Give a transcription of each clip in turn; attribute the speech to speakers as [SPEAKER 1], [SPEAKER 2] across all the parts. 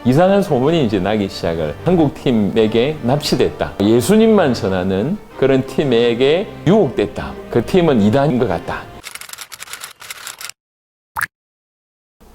[SPEAKER 1] 이상한 소문이 이제 나기 시작을 한국 팀에게 납치됐다. 예수님만 전하는 그런 팀에게 유혹됐다. 그 팀은 이단인 것 같다.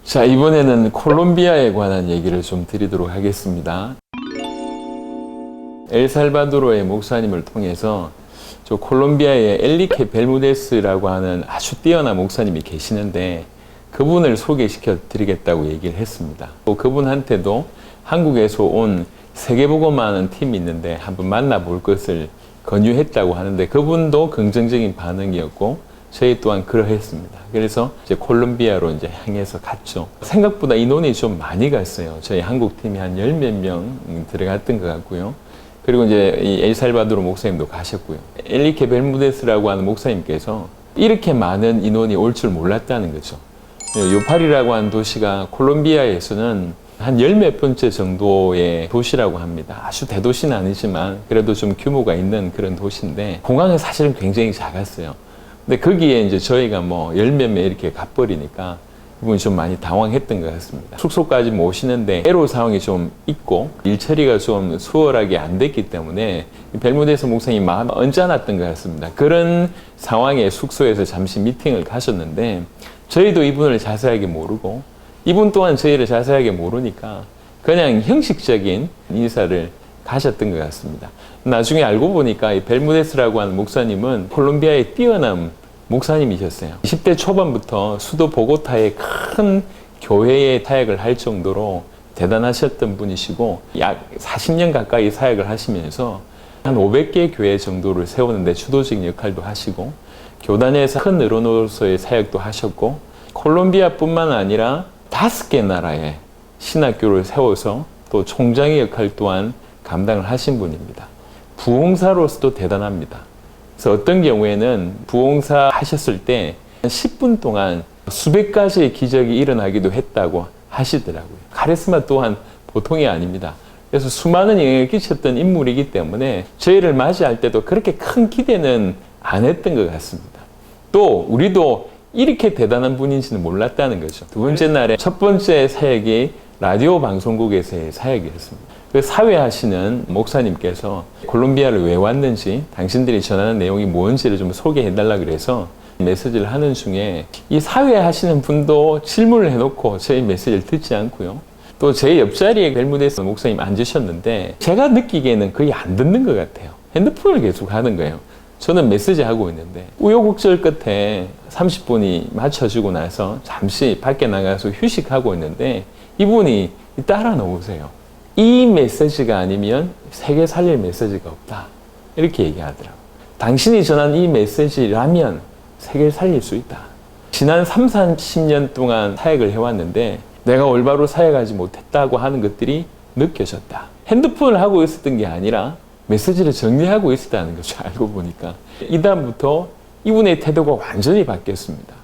[SPEAKER 1] 자, 이번에는 콜롬비아에 관한 얘기를 좀 드리도록 하겠습니다. 엘살바도르의 목사님을 통해서 저 콜롬비아의 엘리케 벨무데스라고 하는 아주 뛰어난 목사님이 계시는데 그분을 소개시켜 드리겠다고 얘기를 했습니다. 또 그분한테도 한국에서 온 세계복음하는 팀이 있는데 한번 만나볼 것을 권유했다고 하는데 그분도 긍정적인 반응이었고 저희 또한 그러했습니다. 그래서 이제 콜롬비아로 이제 향해서 갔죠. 생각보다 인원이 좀 많이 갔어요. 저희 한국 팀이 한 10몇 명 들어갔던 것 같고요. 그리고 이제 이 엘살바도르 목사님도 가셨고요. 엘리케 벨무데스라고 하는 목사님께서 이렇게 많은 인원이 올 줄 몰랐다는 거죠. 요파리라고 하는 도시가 콜롬비아에서는 한 10몇 번째 정도의 도시라고 합니다. 아주 대도시는 아니지만 그래도 좀 규모가 있는 그런 도시인데 공항은 사실은 굉장히 작았어요. 근데 거기에 이제 저희가 뭐 10몇 명 이렇게 가버리니까 그분이 좀 많이 당황했던 것 같습니다. 숙소까지 모시는데 애로 사항이 좀 있고 일처리가 좀 수월하게 안 됐기 때문에 벨무데스 목사님이 마음이 언짢았던 것 같습니다. 그런 상황에 숙소에서 잠시 미팅을 가셨는데 저희도 이분을 자세하게 모르고 이분 또한 저희를 자세하게 모르니까 그냥 형식적인 인사를 가셨던 것 같습니다. 나중에 알고 보니까 이 벨무데스라고 하는 목사님은 콜롬비아의 뛰어난 목사님이셨어요. 20대 초반부터 수도 보고타의 큰 교회에 사역을 할 정도로 대단하셨던 분이시고 약 40년 가까이 사역을 하시면서 한 500개 교회 정도를 세우는데 주도적인 역할도 하시고 교단에서 큰 어른으로서의 사역도 하셨고 콜롬비아뿐만 아니라 5개 나라의 신학교를 세워서 또 총장의 역할 또한 감당을 하신 분입니다. 부흥사로서도 대단합니다. 그래서 어떤 경우에는 부흥사 하셨을 때 10분 동안 수백 가지의 기적이 일어나기도 했다고 하시더라고요. 카리스마 또한 보통이 아닙니다. 그래서 수많은 영향을 끼쳤던 인물이기 때문에 저희를 맞이할 때도 그렇게 큰 기대는 안 했던 것 같습니다. 또 우리도 이렇게 대단한 분인지는 몰랐다는 거죠. 두 번째 날에 첫 번째 사역이 라디오 방송국에서의 사역이었습니다. 그 사회하시는 목사님께서 콜롬비아를 왜 왔는지 당신들이 전하는 내용이 뭔지를 좀 소개해달라 그래서 메시지를 하는 중에 이 사회하시는 분도 질문을 해놓고 저희 메시지를 듣지 않고요. 또 제 옆자리에 벨무데스 목사님 앉으셨는데 제가 느끼기에는 거의 안 듣는 것 같아요. 핸드폰을 계속 하는 거예요. 저는 메시지 하고 있는데 우여곡절 끝에 30분이 맞춰지고 나서 잠시 밖에 나가서 휴식하고 있는데 이분이 따라 놓으세요. 이 메시지가 아니면 세계 살릴 메시지가 없다. 이렇게 얘기하더라고요. 당신이 전한 이 메시지라면 세계를 살릴 수 있다. 지난 30-40년 동안 사역을 해왔는데 내가 올바로 사역하지 못했다고 하는 것들이 느껴졌다. 핸드폰을 하고 있었던 게 아니라 메시지를 정리하고 있었다는 거죠. 알고 보니까. 이다음부터 이분의 태도가 완전히 바뀌었습니다.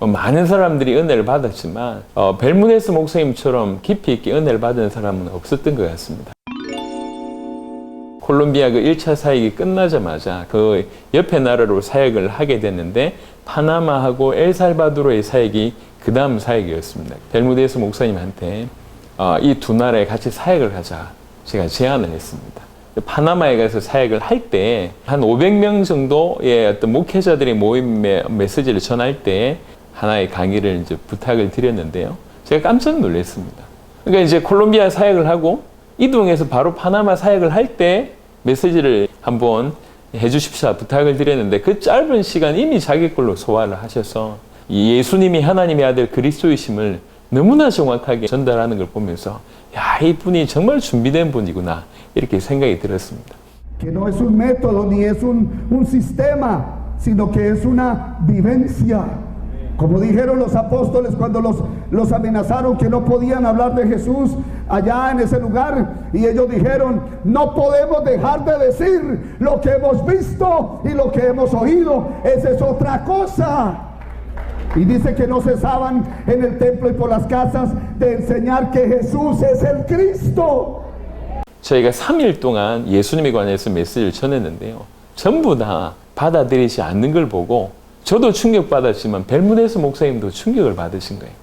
[SPEAKER 1] 많은 사람들이 은혜를 받았지만 벨무데스 목사님처럼 깊이 있게 은혜를 받은 사람은 없었던 것 같습니다. 콜롬비아 그 1차 사역이 끝나자마자 그 옆에 나라로 사역을 하게 됐는데 파나마하고 엘살바도르의 사역이 그 다음 사역이었습니다. 벨무데스 목사님한테 이 두 나라에 같이 사역을 하자 제가 제안을 했습니다. 파나마에 가서 사역을 할 때 한 500명 정도의 어떤 목회자들의 모임에 메시지를 전할 때 하나의 강의를 이제 부탁을 드렸는데요. 제가 깜짝 놀랐습니다. 그러니까 이제 콜롬비아 사역을 하고 이동해서 바로 파나마 사역을 할 때 메시지를 한번 해주십사 부탁을 드렸는데 그 짧은 시간 이미 자기 걸로 소화를 하셔서 예수님이 하나님의 아들 그리스도이심을 너무나 정확하게 전달하는 걸 보면서 야, 이 분이 정말 준비된 분이구나 이렇게 생각이 들었습니다.
[SPEAKER 2] Que no es un método ni es un sistema, sino que es una vivencia. Como dijeron los apóstoles cuando los amenazaron que no podían hablar de Jesús allá en ese lugar, y ellos dijeron, no podemos dejar de decir lo que hemos visto y lo que hemos oído, esa es otra cosa. Y dice que no cesaban en el templo y por las casas de enseñar que Jesús es el Cristo.
[SPEAKER 1] 저희가 3일 동안 예수님에 관해서 메시지를 전했는데요. 전부 다 받아들이지 않는 걸 보고 저도 충격받았지만 벨무데스 목사님도 충격을 받으신 거예요.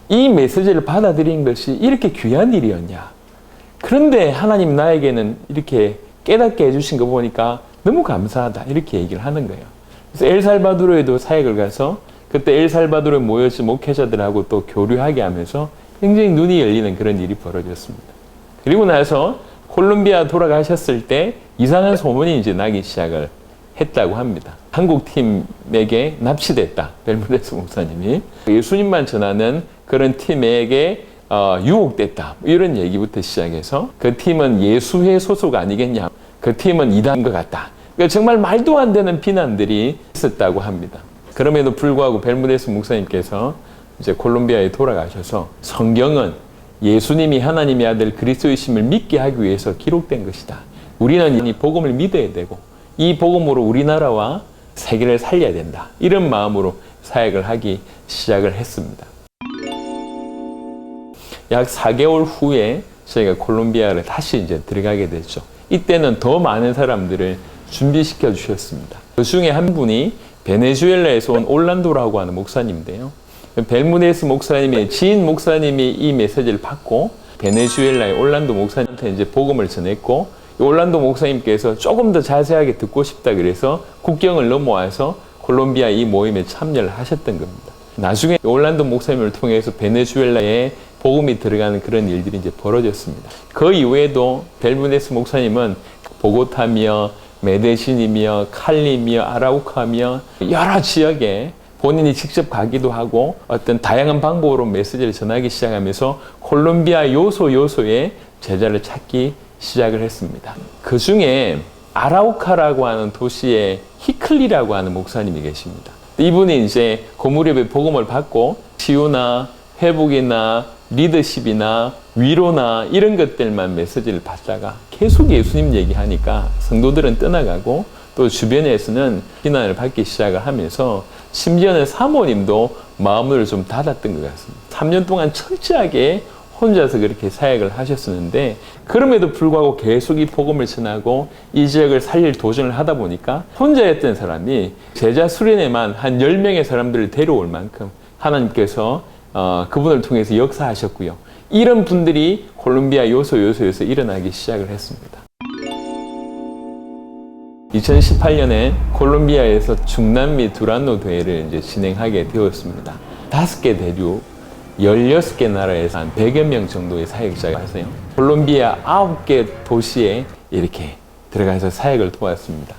[SPEAKER 1] 이 메시지를 받아들인 것이 이렇게 귀한 일이었냐. 그런데 하나님 나에게는 이렇게 깨닫게 해주신 거 보니까 너무 감사하다. 이렇게 얘기를 하는 거예요. 그래서 엘살바도르에도 사역을 가서 그때 엘살바도르에 모여진 목회자들하고 또 교류하게 하면서 굉장히 눈이 열리는 그런 일이 벌어졌습니다. 그리고 나서 콜롬비아 돌아가셨을 때 이상한 소문이 이제 나기 시작을 했다고 합니다. 한국 팀에게 납치됐다. 벨무데스 목사님이. 예수님만 전하는 그런 팀에게 유혹됐다. 이런 얘기부터 시작해서 그 팀은 예수회 소속 아니겠냐. 그 팀은 이단인 것 같다. 그러니까 정말 말도 안 되는 비난들이 있었다고 합니다. 그럼에도 불구하고 벨무데스 목사님께서 이제 콜롬비아에 돌아가셔서 성경은 예수님이 하나님의 아들 그리스도이심을 믿게 하기 위해서 기록된 것이다. 우리는 이 복음을 믿어야 되고 이 복음으로 우리나라와 세계를 살려야 된다. 이런 마음으로 사역을 하기 시작을 했습니다. 약 4개월 후에 저희가 콜롬비아를 다시 이제 들어가게 됐죠. 이때는 더 많은 사람들을 준비시켜 주셨습니다. 그 중에 한 분이 베네수엘라에서 온 올란도라고 하는 목사님인데요. 벨무데스 목사님의 지인 목사님이 이 메시지를 받고 베네수엘라의 올란도 목사님한테 이제 복음을 전했고 올란도 목사님께서 조금 더 자세하게 듣고 싶다 그래서 국경을 넘어와서 콜롬비아 이 모임에 참여를 하셨던 겁니다. 나중에 올란도 목사님을 통해서 베네수엘라에 복음이 들어가는 그런 일들이 이제 벌어졌습니다. 그 이후에도 벨무데스 목사님은 보고타며 메데신이며 칼리며 아라우카며 여러 지역에 본인이 직접 가기도 하고 어떤 다양한 방법으로 메시지를 전하기 시작하면서 콜롬비아 요소에 제자를 찾기 시작을 했습니다. 그 중에 아라우카라고 하는 도시에 히클리라고 하는 목사님이 계십니다. 이분이 이제 그 무렵에 복음을 받고 치유나 회복이나 리더십이나 위로나 이런 것들만 메시지를 받다가 계속 예수님 얘기하니까 성도들은 떠나가고 또 주변에서는 비난을 받기 시작을 하면서 심지어는 사모님도 마음을 좀 닫았던 것 같습니다. 3년 동안 철저하게 혼자서 그렇게 사역을 하셨었는데 그럼에도 불구하고 계속 이 복음을 전하고 이 지역을 살릴 도전을 하다 보니까 혼자였던 사람이 제자 수련회만 한 10명의 사람들을 데려올 만큼 하나님께서 그분을 통해서 역사하셨고요. 이런 분들이 콜롬비아 요소에서 일어나기 시작을 했습니다. 2018년에 콜롬비아에서 중남미 두란노 대회를 이제 진행하게 되었습니다. 5개 대륙, 16개 나라에서 한 100여 명 정도의 사역자가 있어요. 콜롬비아 9개 도시에 이렇게 들어가서 사역을 도왔습니다.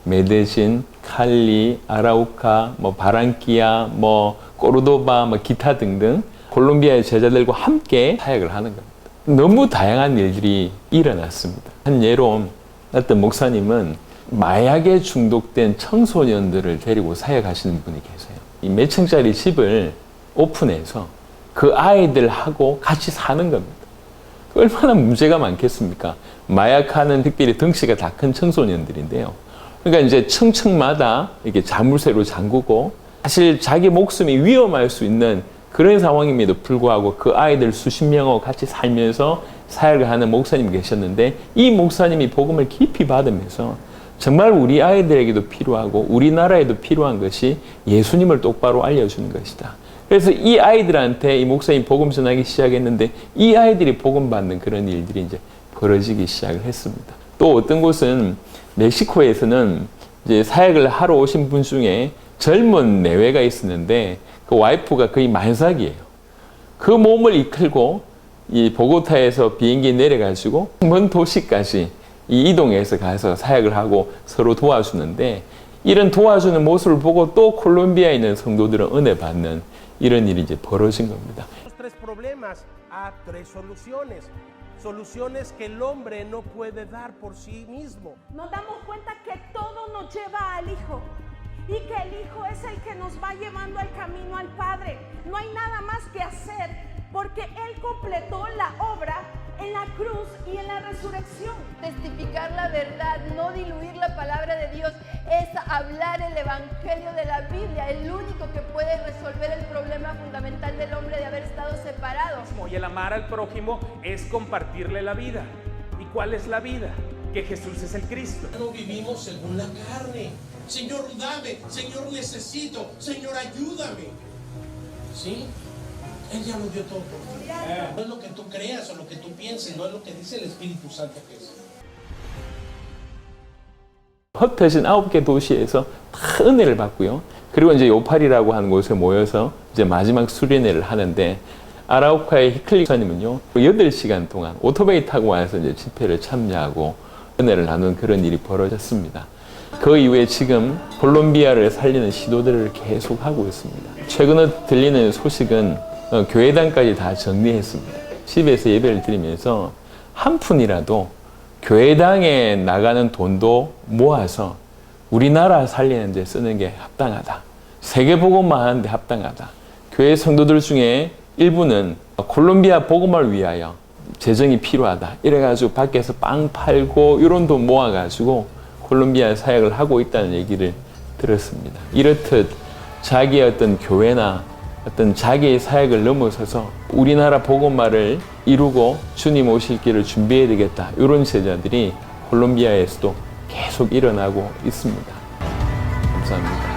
[SPEAKER 1] 메데신, 칼리, 아라우카, 바랑키아, 꼬르도바, 기타 등등 콜롬비아의 제자들과 함께 사역을 하는 겁니다. 너무 다양한 일들이 일어났습니다. 한 예로 어떤 목사님은 마약에 중독된 청소년들을 데리고 사역하시는 분이 계세요. 이 몇 층짜리 집을 오픈해서 그 아이들하고 같이 사는 겁니다. 얼마나 문제가 많겠습니까? 마약하는 특별히 덩치가 다 큰 청소년들인데요. 그러니까 이제 층층마다 이렇게 자물쇠로 잠그고 사실 자기 목숨이 위험할 수 있는 그런 상황임에도 불구하고 그 아이들 수십 명하고 같이 살면서 사역을 하는 목사님이 계셨는데 이 목사님이 복음을 깊이 받으면서 정말 우리 아이들에게도 필요하고 우리나라에도 필요한 것이 예수님을 똑바로 알려주는 것이다. 그래서 이 아이들한테 이 목사님 복음 전하기 시작했는데 이 아이들이 복음 받는 그런 일들이 이제 벌어지기 시작을 했습니다. 또 어떤 곳은 멕시코에서는 이제 사역을 하러 오신 분 중에 젊은 내외가 있었는데 그 와이프가 거의 만삭이에요. 그 몸을 이끌고 이 보고타에서 비행기 내려가지고 먼 도시까지 이 이동해서 가서 사역을 하고 서로 도와주는데 이런 도와주는 모습을 보고 또 콜롬비아에 있는 성도들은 은혜 받는 이런 일이 이제 벌어진 겁니다.
[SPEAKER 3] Tres problemas a tres soluciones. Soluciones que el hombre no puede dar por sí mismo.
[SPEAKER 4] Nos damos cuenta que todo nos lleva al Hijo y que el Hijo es el que nos va llevando al camino al Padre. No hay nada más que hacer porque Él completó la obra en la cruz y en la resurrección.
[SPEAKER 5] Testificar la verdad, no diluir la palabra de Dios, es hablar el evangelio de la Biblia, el único que puede resolver el problema fundamental del hombre de haber estado separado.
[SPEAKER 6] Y el amar al prójimo es compartirle la vida. ¿Y cuál es la vida? Que Jesús es el Cristo.
[SPEAKER 7] No vivimos según la carne. Señor, dame. Señor, necesito. Señor, ayúdame. ¿Sí? Él ya lo dio todo por ti. No es lo que tú creas o lo que tú pienses, no es lo que dice el Espíritu Santo que es.
[SPEAKER 1] 흩어진 9개 도시에서 다 은혜를 받고요. 그리고 이제 요팔이라고 하는 곳에 모여서 이제 마지막 수련회를 하는데 아라우카의 히클리 목사님은요 8시간 동안 오토바이 타고 와서 이제 집회를 참여하고 은혜를 나눈 그런 일이 벌어졌습니다. 그 이후에 지금 콜롬비아를 살리는 시도들을 계속 하고 있습니다. 최근에 들리는 소식은 교회당까지 다 정리했습니다. 집에서 예배를 드리면서 한 푼이라도 교회당에 나가는 돈도 모아서 우리나라 살리는 데 쓰는 게 합당하다. 세계 복음만 하는 데 합당하다. 교회 성도들 중에 일부는 콜롬비아 복음을 위하여 재정이 필요하다. 이래가지고 밖에서 빵 팔고 이런 돈 모아가지고 콜롬비아 사역을 하고 있다는 얘기를 들었습니다. 이렇듯 자기의 어떤 교회나 어떤 자기의 사역을 넘어서서 우리나라 복음화를 이루고 주님 오실 길을 준비해야 되겠다. 이런 제자들이 콜롬비아에서도 계속 일어나고 있습니다. 감사합니다.